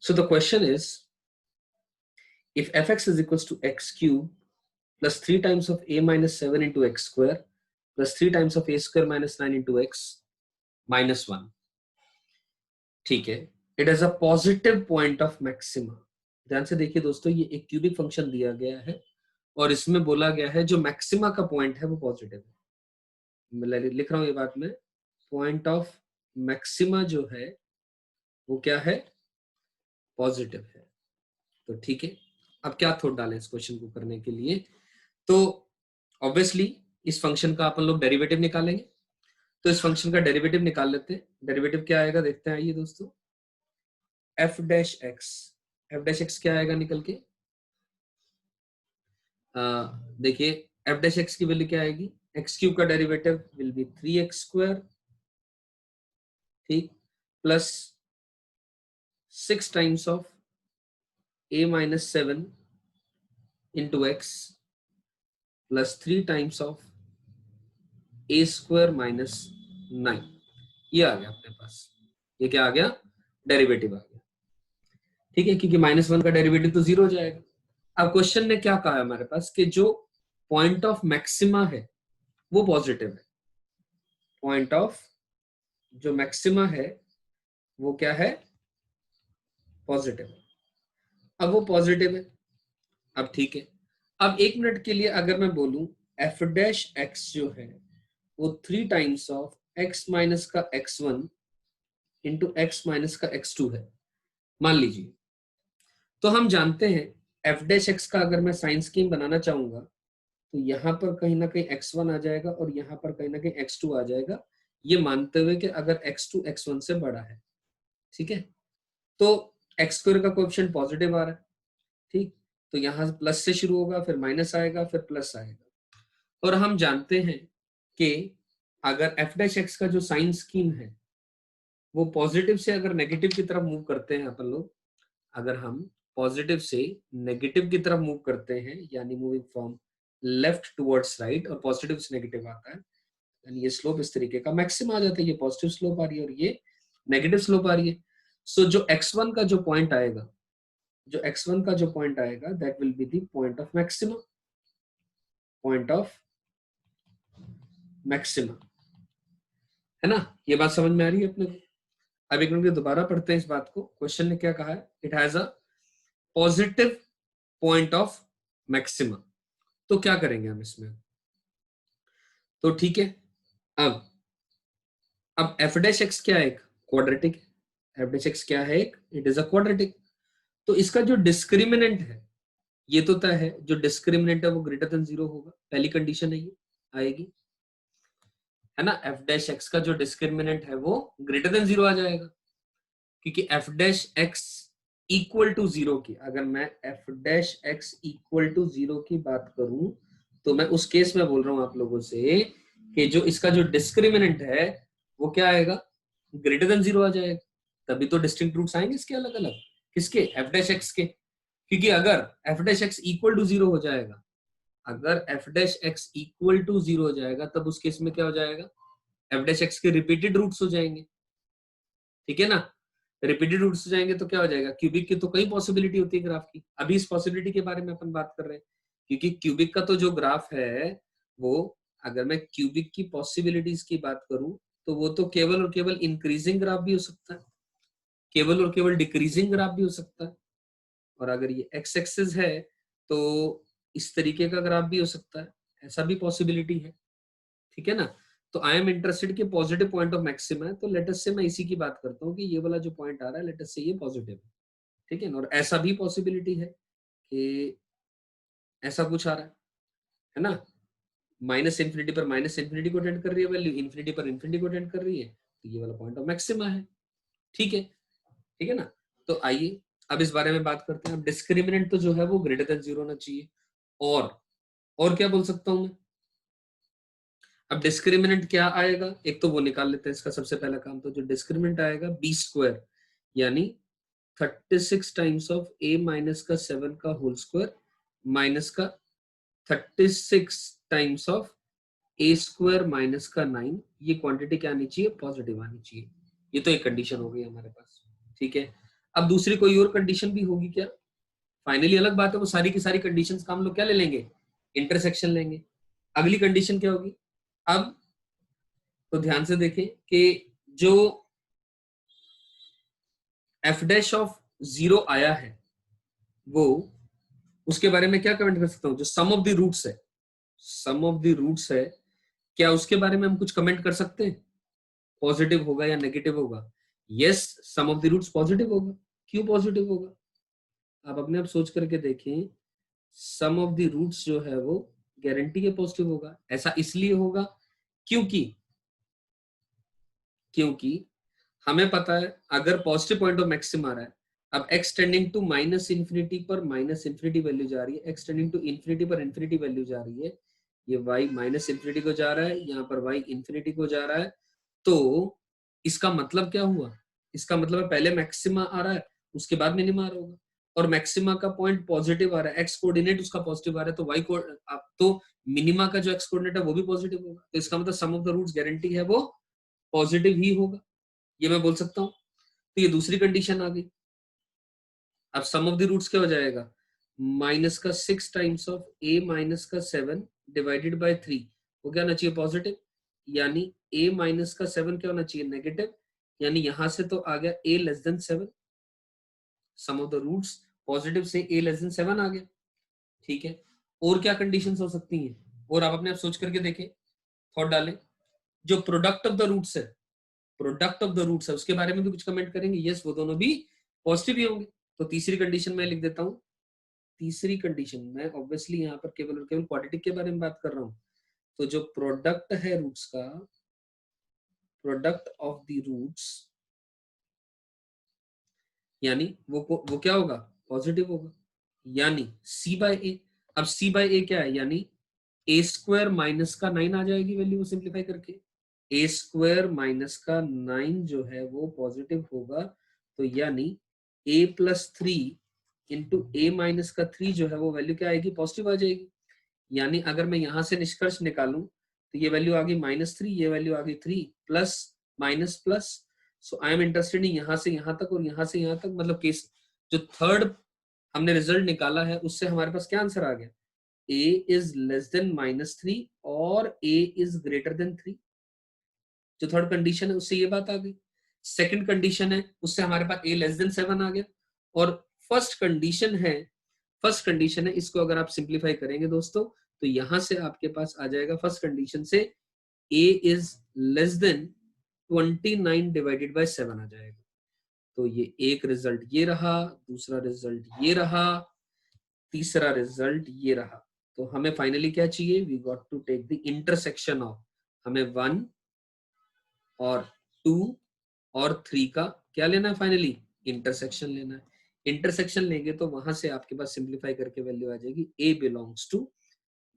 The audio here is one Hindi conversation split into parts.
So the question is, if fx is equals to x cube plus 3 times of a minus 7 into x square plus 3 times of a square minus 9 into x minus 1, ठीक है, it is a positive point of maxima. ध्यान से देखिए दोस्तों, ये एक क्यूबिक फंक्शन दिया गया है और इसमें बोला गया है जो मैक्सिमा का पॉइंट है वो पॉजिटिव है। मैं लिख रहा हूं ये बात में, पॉइंट ऑफ मैक्सिमा जो है वो क्या है, पॉजिटिव है। तो ठीक है, अब क्या थोट डालें इस क्वेश्चन को करने के लिए, तो ऑब्वियसली इस फंक्शन का अपन लोग डेरिवेटिव निकालेंगे। तो इस फंक्शन का डेरिवेटिव निकाल लेते हैं। डेरिवेटिव क्या आएगा देखते हैं, आइए दोस्तों। एफ डैश एक्स क्या आएगा निकल के, देखिए एफ डैश एक्स की वैल्यू क्या आएगी, एक्स क्यूब का derivative will be 3x square, ठीक, plus 6 times of a minus 7 into X plus 3 times of a square minus 9। ये आ गया अपने पास, ये क्या आ गया, डेरिवेटिव आ गया, ठीक है, क्योंकि -1 का डेरिवेटिव तो 0 हो जाएगा। अब क्वेश्चन ने क्या कहा हमारे पास कि जो पॉइंट ऑफ मैक्सिमा है वो पॉजिटिव है, पॉइंट ऑफ जो मैक्सिमा है वो क्या है, पॉजिटिव है। अब वो पॉजिटिव है, अब ठीक है, अब 1 मिनट के लिए अगर मैं बोलूं एफ डैश एक्स जो है वो 3 टाइम्स ऑफ एक्स माइनस का x1 इंटू एक्स माइनस का x2 है, मान लीजिए, तो हम जानते हैं एफ डैश एक्स का अगर मैं साइन स्कीम बनाना चाहूंगा तो यहाँ पर कहीं ना कहीं x1 आ जाएगा और यहाँ पर कहीं ना कहीं x2 आ जाएगा, ये मानते हुए कि अगर x2 x1 से बड़ा है, ठीक है, तो एक्स स्क्वायर का कोएफिशिएंट पॉजिटिव आ रहा है, ठीक, तो यहाँ प्लस से शुरू होगा, फिर माइनस आएगा, फिर प्लस आएगा। और हम जानते हैं कि अगर एफ डैश एक्स का जो साइन स्कीम है वो पॉजिटिव से अगर नेगेटिव की तरफ मूव करते हैं अपन लोग, अगर हम पॉजिटिव से नेगेटिव की तरफ मूव करते हैं, यानी moving from left towards right, और पॉजिटिव से नेगेटिव आता है, यानी ये स्लोप इस तरीके का मैक्सिमम आ जाता है, ये पॉजिटिव स्लोप आ रही है और ये नेगेटिव स्लोप आ रही है। सो जो x1 का जो पॉइंट आएगा, जो x1 का जो पॉइंट आएगा that will be the point of maximum, point of maximum, है ना। ये बात समझ में आ रही है अपने को। अब एक मिनट दोबारा पढ़ते हैं इस बात को। क्वेश्चन ने क्या कहा है, it has a positive point of maximum. तो क्या करेंगे हम इसमें, तो ठीक है, अब एफ डैश एक्स क्या है, एक क्वाड्रेटिक, एफ डैश एक्स क्या है, एक इट इज अ क्वाड्रेटिक। तो इसका जो डिस्क्रिमिनेंट है ये तो तय है, जो डिस्क्रिमिनेंट है वो ग्रेटर देन 0 होगा, पहली कंडीशन है ये आएगी, है ना। एफ डैश एक्स का जो डिस्क्रिमिनेंट है वो ग्रेटर देन 0 आ जाएगा, क्योंकि F dash X equal to 0 की, अगर मैं F dash X equal to 0 की बात करूं तो मैं उस केस में बोल रहा हूं आप लोगों से कि जो इसका जो डिस्क्रिमिनेंट है वो क्या आएगा, ग्रेटर देन 0 आ जाएगा, तभी तो डिस्टिंक्ट रूट्स आएंगे इसके अलग अलग, किसके, एफ डैश एक्स के, क्योंकि अगर F dash X equal to 0 हो जाएगा, अगर F dash X equal to 0 हो जाएगा तब उस केस में क्या हो जाएगा, एफ डैश एक्स के रिपीटेड रूट्स हो जाएंगे, ठीक है ना। रिपीटेड रूट्स हो जाएंगे तो क्या हो जाएगा, क्यूबिक की तो कई पॉसिबिलिटी होती है ग्राफ की, अभी इस पॉसिबिलिटी के बारे में अपन बात कर रहे हैं, क्योंकि क्यूबिक का तो जो ग्राफ है वो, अगर मैं क्यूबिक की पॉसिबिलिटीज की बात करूं तो वो तो केवल और केवल इंक्रीजिंग ग्राफ भी हो सकता है, केवल और केवल डिक्रीजिंग ग्राफ भी हो सकता है, और अगर ये एक्स एक्सिस है तो इस तरीके का ग्राफ भी हो सकता है, ऐसा भी पॉसिबिलिटी है, ठीक है ना। तो आई एम इंटरेस्टेड कि पॉजिटिव पॉइंट ऑफ मैक्सिमा है, तो लेटस से मैं इसी की बात करता हूँ कि ये वाला जो पॉइंट आ रहा है लेटस से ये पॉजिटिव है, ठीक है ना। और ऐसा भी पॉसिबिलिटी है कि ऐसा कुछ आ रहा है ना, माइनस इन्फिनिटी पर माइनस इन्फिनिटी को टेंड कर रही है वैल्यू, इन्फिनिटी पर इन्फिनिटी को टेंड कर रही है, तो ये वाला पॉइंट ऑफ मैक्सिमा है, ठीक है, ठीक है ना। तो आइए अब इस बारे में बात करते हैं। अब डिस्क्रिमिनेंट तो जो है वो ग्रेटर देन 0 होना चाहिए, और क्या बोल सकता हूं मैं, अब डिस्क्रिमिनेंट क्या आएगा, एक तो वो निकाल लेते हैं, इसका सबसे पहला काम, तो जो डिस्क्रिमिनेंट आएगा बी स्क्वायर, यानी 36 टाइम्स ऑफ a माइनस का 7 का होल स्क्वायर माइनस का 36 times of a square minus का 9, ये क्वांटिटी क्या आनी चाहिए, पॉजिटिव आनी चाहिए। ये तो एक कंडीशन हो गई हमारे पास, ठीक है। अब दूसरी कोई और कंडीशन भी होगी क्या? फाइनली अलग बात है, वो सारी की सारी कंडीशंस का हम लोग क्या ले लेंगे, इंटरसेक्शन लेंगे। अगली कंडीशन क्या होगी? अब तो ध्यान से देखें कि जो एफ डैश ऑफ जीरो आया है वो, उसके बारे में क्या कमेंट कर सकता हूं? जो सम ऑफ द रूट्स है, सम ऑफ द रूट्स है, क्या उसके बारे में हम कुछ कमेंट कर सकते हैं? पॉजिटिव होगा या नेगेटिव होगा? Yes, sum of the roots positive होगा। क्यों पॉजिटिव होगा? आप अपने आप सोच करके देखें। सम ऑफ द रूट्स जो है वो गारंटी के पॉजिटिव होगा। ऐसा इसलिए होगा क्योंकि क्योंकि हमें पता है अगर पॉजिटिव पॉइंट ऑफ मैक्सिम आ रहा है, अब X tending to minus infinity पर माइनस इंफिनिटी वैल्यू जा रही है, एक्स टेंडिंग टू इंफिनिटी पर इंफिनिटी वैल्यू जा रही है, ये y माइनस इंफिनिटी को जा रहा है, यहाँ पर y इंफिनिटी को जा रहा है। तो इसका मतलब क्या हुआ? इसका मतलब पहले मैक्सिमा आ रहा है, उसके बाद मिनिमा आ रहा होगा, और मैक्सिमा का पॉइंट पॉजिटिव आ रहा है, एक्स कोऑर्डिनेट उसका पॉजिटिव आ रहा है, तो y को आप तो मिनिमा का जो एक्स कोऑर्डिनेट है वो भी पॉजिटिव होगा। तो इसका मतलब सम ऑफ द रूट्स गारंटी है वो पॉजिटिव ही होगा, ये मैं बोल सकता हूँ। तो ये दूसरी कंडीशन आ गई। अब सम ऑफ द रूट्स क्या हो जाएगा? माइनस का 6 टाइम्स ऑफ a माइनस का 7 डिवाइडेड बाय 3, वो क्या होना चाहिए? पॉजिटिव। यानी a माइनस का 7 क्या होना चाहिए? नेगेटिव। यानी यहां से तो आ गया a less than 7, sum of the roots positive से a लेस देन 7 आ गया। ठीक है, और क्या कंडीशंस हो सकती हैं? और आप अपने आप सोच करके देखें, थॉट डालें। जो प्रोडक्ट ऑफ द रूट्स है, प्रोडक्ट ऑफ द रूट्स है, उसके बारे में भी कुछ कमेंट करेंगे। यस, वो दोनों भी पॉजिटिव ही होंगे। तो तीसरी कंडीशन मैं लिख देता हूं। तीसरी कंडीशन में ऑब्वियसली यहाँ पर केवल और केवल क्वाड्रेटिक के बारे में बात कर रहा हूँ। तो जो प्रोडक्ट है रूट्स का, प्रोडक्ट ऑफ द रूट्स, यानी वो क्या होगा? पॉजिटिव होगा। यानी c बाय ए। अब c बाय ए क्या है? यानी ए स्क्वायर माइनस का 9 आ जाएगी वैल्यू, सिंप्लीफाई करके ए स्क्वायर माइनस का 9 जो है वो पॉजिटिव होगा। तो यानी a plus 3 into A minus का 3 जो है वो वैल्यू क्या आएगी? पॉजिटिव आ जाएगी। यानी अगर मैं यहां से निष्कर्ष निकालूं तो ये वैल्यू आ गई -3, ये वैल्यू आ गई 3, plus minus plus. So I am interested in यहां से यहां तक और यहां से यहां तक, मतलब केस जो थर्ड हमने रिजल्ट निकाला है उससे हमारे पास क्या आंसर आ गया? a इज लेस देन -3 और a इज ग्रेटर देन 3। जो थर्ड कंडीशन है उससे ये बात आ गई। सेकंड कंडीशन है उससे हमारे पास a लेस देन 7 आ गया। और फर्स्ट कंडीशन है, फर्स्ट कंडीशन है, इसको अगर आप सिंप्लीफाई करेंगे दोस्तों तो यहां से आपके पास आ जाएगा फर्स्ट कंडीशन से a is less than 29 divided by 7 आ जाएगा। तो ये एक रिजल्ट ये रहा, दूसरा रिजल्ट ये रहा, तीसरा रिजल्ट ये रहा। तो हमें फाइनली क्या चाहिए? We got to take the intersection of, हमें 1 और 2 और 3 का क्या लेना है? फाइनली इंटरसेक्शन लेना है। इंटरसेक्शन लेंगे तो वहां से आपके पास सिंप्लीफाई करके वैल्यू आ जाएगी a belongs to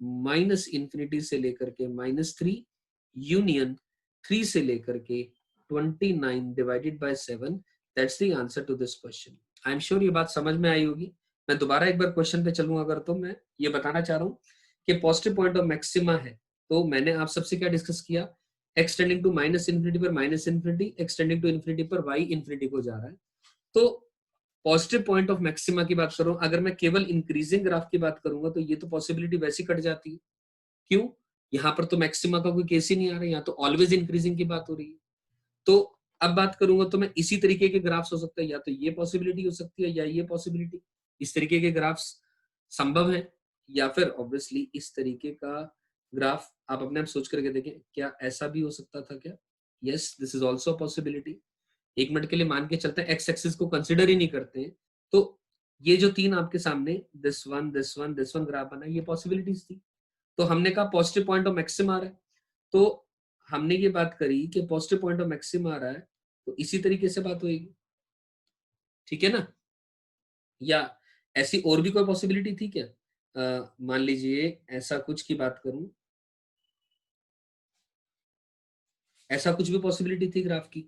minus infinity से लेकर के -3 यूनियन 3 से लेकर के 29 divided by 7। That's the answer to this question. I am sure ये बात समझ में आई होगी। मैं दोबारा एक बार क्वेश्चन पे चलूं अगर, तो मैं ये बताना चाह रहा हूँ कि पॉजिटिव पॉइंट ऑफ मैक्सिमा है। तो मैंने आप सबसे क्या डिस्कस किया? X tending to minus infinity पर minus infinity, X tending to infinity पर वाई इंफिनिटी को जा रहा है। तो पॉजिटिव पॉइंट ऑफ मैक्सिमा की बात करूं, अगर मैं केवल इंक्रीजिंग ग्राफ की बात करूंगा तो ये तो पॉसिबिलिटी वैसी कट जाती है। क्यों? यहाँ पर तो मैक्सिमा का कोई केस ही नहीं आ रहा है, यहाँ तो ऑलवेज इंक्रीजिंग की बात हो रही है। तो अब बात करूंगा तो मैं इसी तरीके के ग्राफ्स हो सकता है, या तो ये पॉसिबिलिटी हो सकती है या ये पॉसिबिलिटी, इस तरीके के ग्राफ्स संभव है, या फिर ऑब्वियसली इस तरीके का ग्राफ। आप अपने आप सोच करके देखें, क्या ऐसा भी हो सकता था क्या? Yes, this is also possibility. एक मिनट के लिए मान के चलते हैं एक्स एक्सिस को कंसिडर ही नहीं करते हैं, तो ये जो तीन आपके सामने this one this one this one graph बना, ये पॉसिबिलिटीज थी। तो हमने कहा पॉजिटिव पॉइंट ऑफ मैक्सिम आ रहा है, तो हमने ये बात करी कि पॉजिटिव पॉइंट ऑफ मैक्सिम आ रहा है, तो इसी तरीके से बात होगी। ठीक है ना? या ऐसी और भी कोई पॉसिबिलिटी थी क्या? मान लीजिए ऐसा कुछ की बात करूं, ऐसा कुछ भी पॉसिबिलिटी थी ग्राफ की।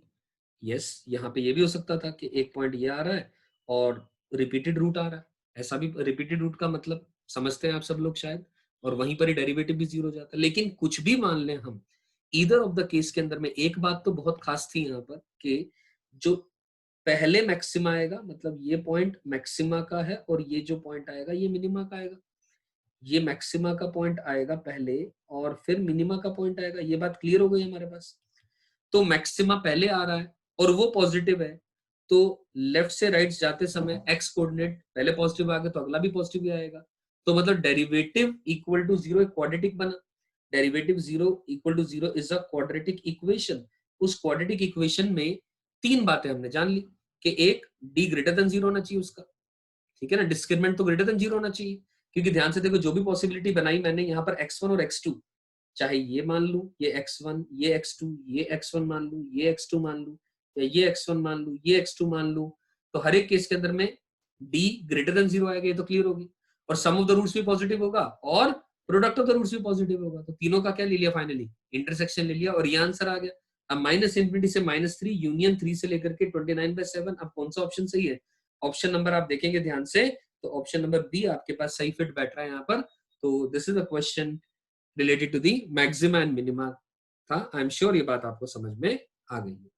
यस, यहाँ पे ये भी हो सकता था कि एक पॉइंट ये आ रहा है और रिपीटेड रूट आ रहा है। ऐसा भी, रिपीटेड रूट का मतलब समझते हैं आप सब लोग शायद, और वहीं पर ही डेरिवेटिव भी जीरो जाता है। लेकिन कुछ भी मान लें हम, ईदर ऑफ द केस के अंदर में एक बात तो बहुत खास थी यहाँ पर कि जो पहले मैक्सिमा आएगा, मतलब ये पॉइंट मैक्सिमा का है और ये जो पॉइंट आएगा ये मिनिमा का आएगा। ये मैक्सिमा का पॉइंट आएगा पहले और फिर मिनिमा का पॉइंट आएगा। ये बात क्लियर हो गई हमारे पास। तो मैक्सिमा पहले आ रहा है और वो पॉजिटिव है, तो लेफ्ट से राइट जाते समय एक्स कोऑर्डिनेट पहले पॉजिटिव आ गया तो अगला भी पॉजिटिव ही आएगा। तो मतलब डेरिवेटिव इक्वल टू जीरो एक क्वाड्रेटिक बना। Derivative zero equal to zero is a quadratic equation. उस क्वाड्रेटिक इक्वेशन में तीन बातें हमने जान ली कि एक, डी ग्रेटर देन जीरो होना चाहिए उसका, ठीक है ना, डिस्क्रिमिनेंट तो ग्रेटर देन जीरो होना चाहिए, क्योंकि ध्यान से देखो जो भी पॉसिबिलिटी बनाई मैंने यहाँ पर x1 और x2, चाहे ये मान लू ये x1 ये x2 ये x1 मान लू ये x2 मान लू, या ये x1 मान लू ये x2 मान लू, तो हर एक केस के अंदर में d ग्रेटर देन जीरो आएगा, ये तो क्लियर होगी। और सम ऑफ द रूट्स भी पॉजिटिव होगा और प्रोडक्ट ऑफ द रूट्स भी पॉजिटिव होगा। तो तीनों का क्या ले लिया फाइनली, इंटरसेक्शन ले लिया और ये आंसर आ गया। अब माइनस इंफिनिटी से -3 यूनियन 3 से लेकर के 29/7। अब कौन सा ऑप्शन सही है? ऑप्शन नंबर आप देखेंगे ध्यान से तो ऑप्शन नंबर बी आपके पास सही फिट बैठ रहा है यहाँ पर। तो this is a question related to the maxima and minima था। आई एम श्योर ये बात आपको समझ में आ गई है।